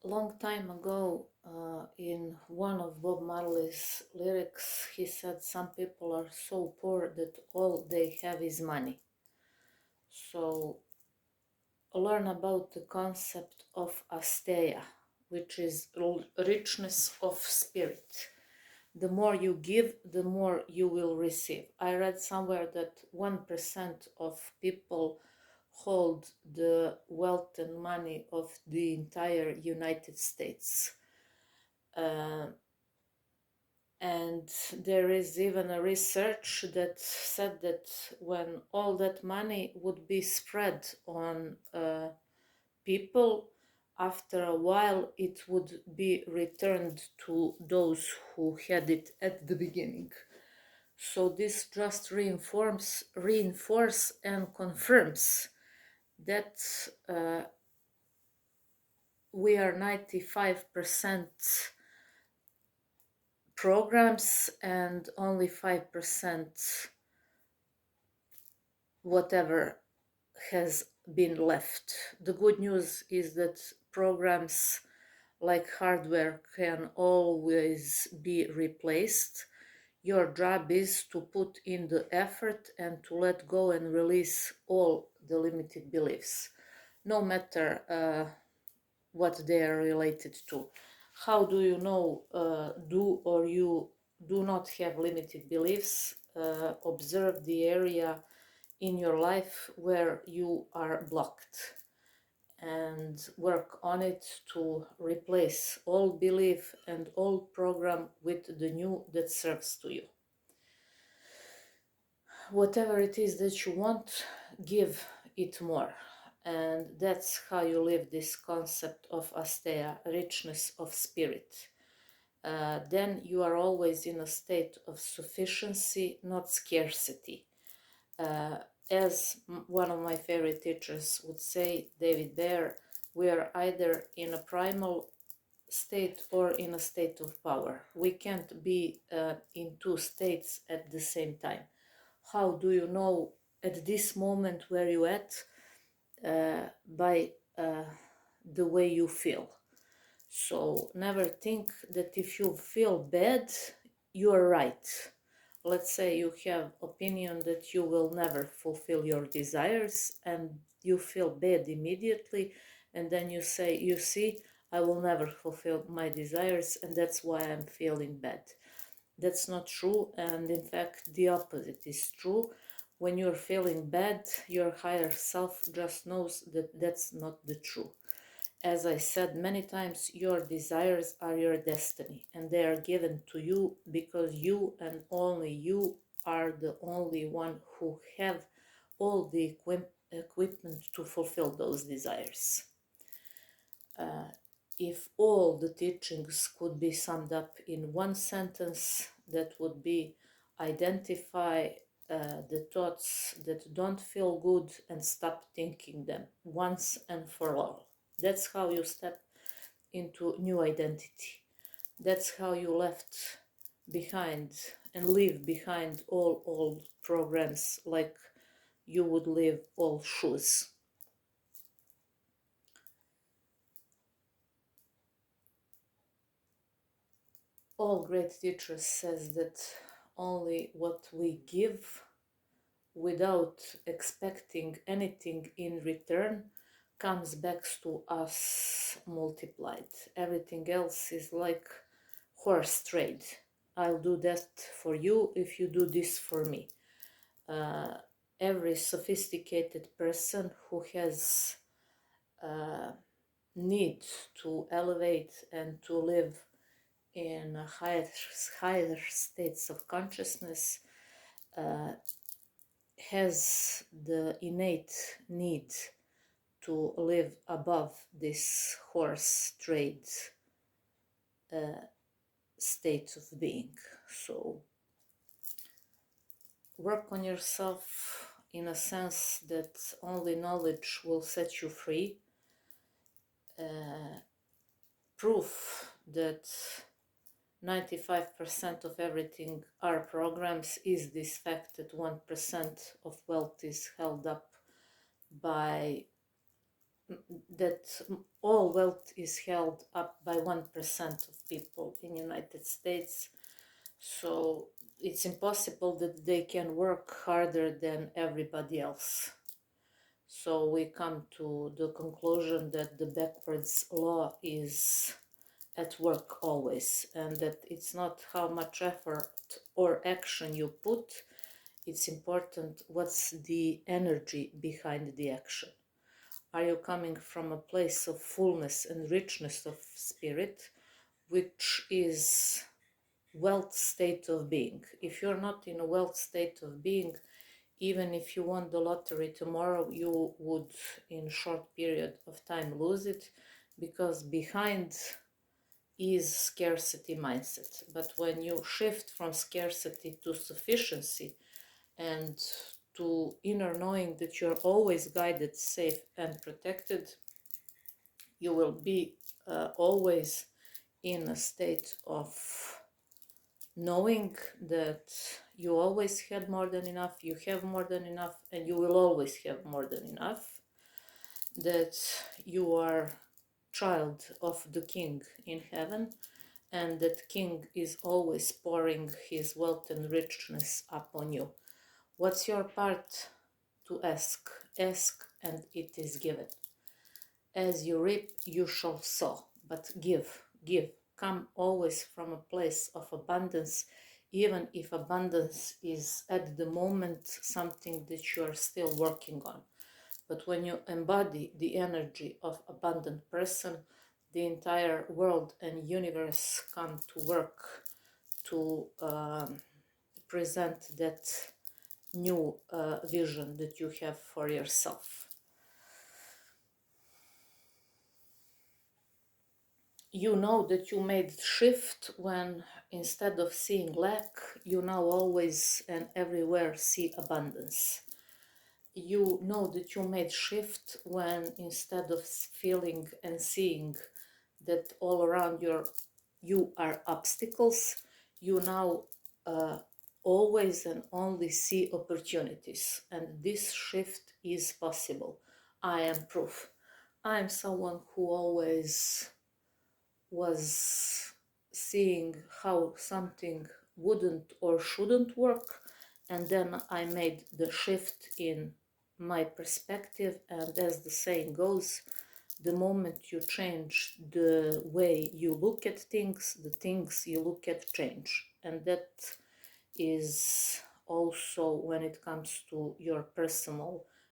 long time ago, in one of Bob Marley's lyrics, he said some people are so poor that all they have is money. So learn about the concept of asteya, which is richness of spirit. The more you give, the more you will receive. I read somewhere that 1% of people hold the wealth and money of the entire United States. And there is even a research that said that when all that money would be spread on people, after a while it would be returned to those who had it at the beginning. So this just reinforce and confirms that we are 95% programs and only 5% whatever has been left. The good news is that programs like hardware can always be replaced. Your job is to put in the effort and to let go and release all the limited beliefs, no matter what they are related to. How do you know do or you do not have limited beliefs? Observe the area in your life where you are blocked and work on it to replace old belief and old program with the new that serves to you. Whatever it is that you want, give it more. And that's how you live this concept of asteya, richness of spirit. Then you are always in a state of sufficiency, not scarcity. As one of my favorite teachers would say, David Baer, we are either in a primal state or in a state of power. We can't be in two states at the same time. How do you know at this moment where you at? By the way you feel. So never think that if you feel bad, you are right. Let's say you have opinion that you will never fulfill your desires and you feel bad immediately, and then you say, you see, I will never fulfill my desires and that's why I'm feeling bad. That's not true, and in fact the opposite is true. When you're feeling bad, your higher self just knows that that's not the truth. As I said many times, your desires are your destiny and they are given to you because you and only you are the only one who have all the equipment to fulfill those desires. If all the teachings could be summed up in one sentence, that would be identify the thoughts that don't feel good and stop thinking them once and for all. That's how you step into new identity. That's how you left behind and leave behind all old programs, like you would leave all shoes. All great teachers says that only what we give without expecting anything in return comes back to us multiplied. Everything else is like horse trade. I'll do that for you if you do this for me. Every sophisticated person who has need to elevate and to live in higher states of consciousness has the innate need to live above this horse trade state of being. So work on yourself in a sense that only knowledge will set you free. Proof that 95% of everything are programs is this fact that 1% of wealth is held up by that all wealth is held up by 1% of people in United States. So it's impossible that they can work harder than everybody else. So we come to the conclusion that the backwards law is at work always, and that it's not how much effort or action you put, it's important what's the energy behind the action. Are you coming from a place of fullness and richness of spirit, which is wealth state of being? If you're not in a wealth state of being, even if you won the lottery tomorrow, you would in a short period of time lose it, because behind is scarcity mindset. But when you shift from scarcity to sufficiency and to inner knowing that you're always guided, safe, and protected, you will be always in a state of knowing that you always had more than enough, you have more than enough, and you will always have more than enough, that you are child of the King in heaven, and that King is always pouring his wealth and richness upon you. What's your part to ask? Ask, and it is given. As you reap, you shall sow, but give, give. Come always from a place of abundance, even if abundance is at the moment something that you are still working on. But when you embody the energy of abundant person, the entire world and universe come to work to present that new vision that you have for yourself. You know that you made shift when instead of seeing lack, you now always and everywhere see abundance. You know that you made shift when instead of feeling and seeing that all around you are obstacles, you now always and only see opportunities. And this shift is possible. I am proof. I am someone who always was seeing how something wouldn't or shouldn't work, and then I made the shift in my perspective. And as the saying goes, the moment you change the way you look at things, the things you look at change. And that is also when it comes to your personal